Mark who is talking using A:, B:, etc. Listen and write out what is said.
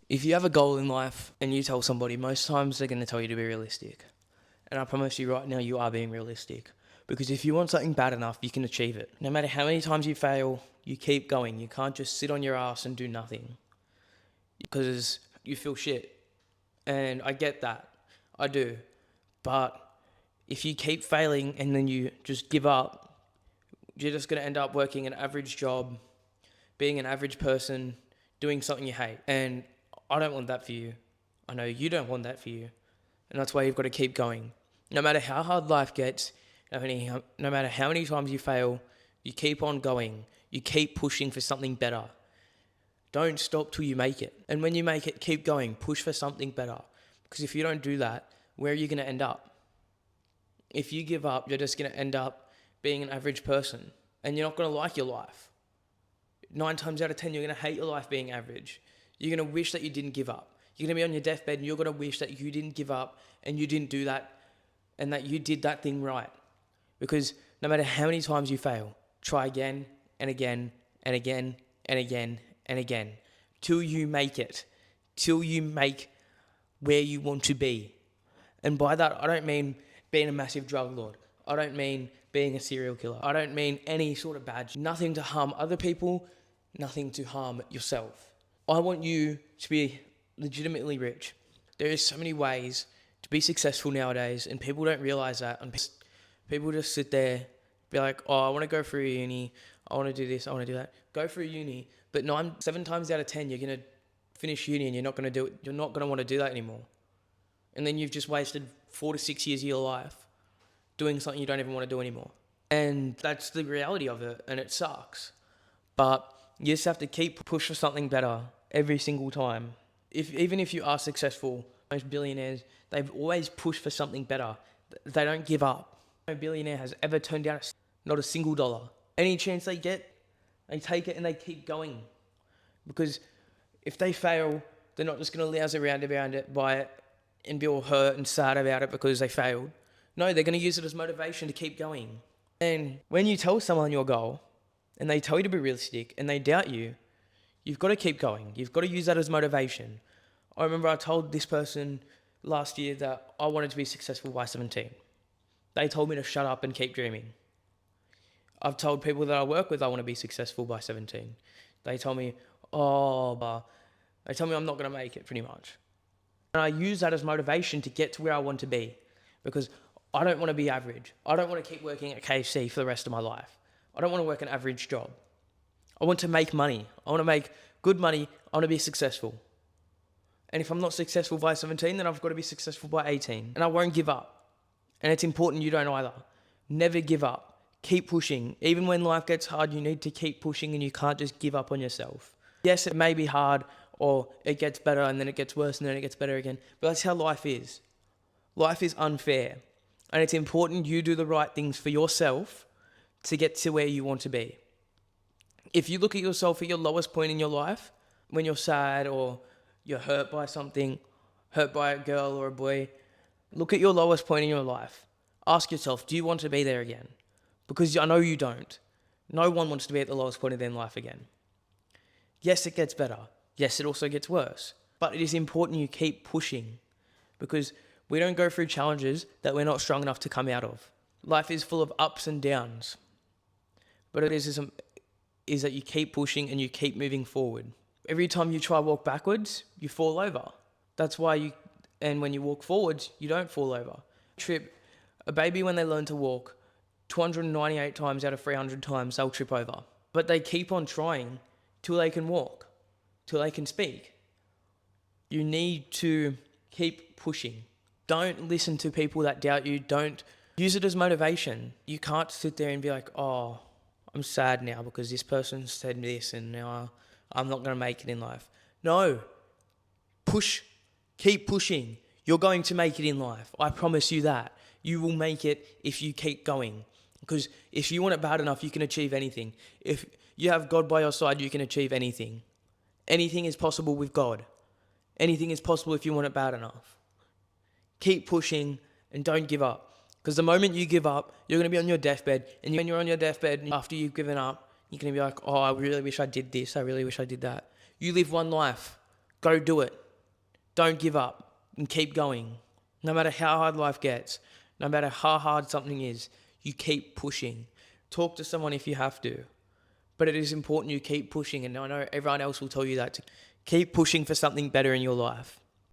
A: If you have a goal in life and you tell somebody, most times they're going to tell you to be realistic. And I promise you right now, you are being realistic. Because if you want something bad enough, you can achieve it. No matter how many times you fail, you keep going. You can't just sit on your ass and do nothing. Because you feel shit. And I get that. I do. But if you keep failing and then you just give up, you're just going to end up working an average job, being an average person, doing something you hate. And I don't want that for you. I know you don't want that for you. And that's why you've got to keep going. No matter how hard life gets, no matter how many times you fail, you keep on going. You keep pushing for something better. Don't stop till you make it. And when you make it, keep going. Push for something better. Because if you don't do that, where are you going to end up? If you give up, you're just going to end up being an average person. And you're not going to like your life. 9 times out of 10, you're going to hate your life being average. You're going to wish that you didn't give up. You're going to be on your deathbed and you're going to wish that you didn't give up and you didn't do that and that you did that thing right. Because no matter how many times you fail, try again and again and again and again and again till you make it, till you make where you want to be. And by that, I don't mean being a massive drug lord. I don't mean being a serial killer. I don't mean any sort of bad, nothing to harm other people, nothing to harm yourself. I want you to be legitimately rich. There is so many ways to be successful nowadays, and people don't realize that. And people just sit there, be like, "Oh, I want to go through uni. I want to do this. I want to do that." Go through uni, but 7 times out of 10, you're gonna finish uni, and you're not gonna do it. You're not gonna want to do that anymore, and then you've just wasted 4 to 6 years of your life doing something you don't even want to do anymore. And that's the reality of it, and it sucks. But you just have to keep push for something better every single time. Even if you are successful, most billionaires, they've always pushed for something better. They don't give up. No billionaire has ever turned down not a single dollar. Any chance they get, they take it and they keep going. Because if they fail, they're not just going to louse around it by it and be all hurt and sad about it because they failed. No, they're going to use it as motivation to keep going. And when you tell someone your goal and they tell you to be realistic and they doubt you, you've got to keep going. You've got to use that as motivation. I remember I told this person last year that I wanted to be successful by 17. They told me to shut up and keep dreaming. I've told people that I work with I want to be successful by 17. They tell me, they tell me I'm not going to make it pretty much. And I use that as motivation to get to where I want to be because I don't want to be average. I don't want to keep working at KFC for the rest of my life. I don't want to work an average job. I want to make money. I want to make good money. I want to be successful. And if I'm not successful by 17, then I've got to be successful by 18. And I won't give up. And it's important you don't either. Never give up. Keep pushing. Even when life gets hard, you need to keep pushing and you can't just give up on yourself. Yes, it may be hard or it gets better and then it gets worse and then it gets better again. But that's how life is. Life is unfair. And it's important you do the right things for yourself to get to where you want to be. If you look at yourself at your lowest point in your life, when you're sad or you're hurt by something, hurt by a girl or a boy, look at your lowest point in your life. Ask yourself, do you want to be there again? Because I know you don't. No one wants to be at the lowest point of their life again. Yes, it gets better. Yes, it also gets worse. But it is important you keep pushing because we don't go through challenges that we're not strong enough to come out of. Life is full of ups and downs. But it is that you keep pushing and you keep moving forward. Every time you try to walk backwards, you fall over. That's why and when you walk forwards, you don't fall over. A baby when they learn to walk, 298 times out of 300 times they'll trip over. But they keep on trying till they can walk, till they can speak. You need to keep pushing. Don't listen to people that doubt you. Don't use it as motivation. You can't sit there and be like, oh, I'm sad now because this person said this and now I'm not going to make it in life. No. Push. Keep pushing. You're going to make it in life. I promise you that. You will make it if you keep going. Because if you want it bad enough, you can achieve anything. If you have God by your side, you can achieve anything. Anything is possible with God. Anything is possible if you want it bad enough. Keep pushing and don't give up. Because the moment you give up, you're going to be on your deathbed. And when you're on your deathbed, after you've given up, you're going to be like, oh, I really wish I did this. I really wish I did that. You live one life. Go do it. Don't give up and keep going. No matter how hard life gets, no matter how hard something is, you keep pushing. Talk to someone if you have to. But it is important you keep pushing, and I know everyone else will tell you that to keep pushing for something better in your life.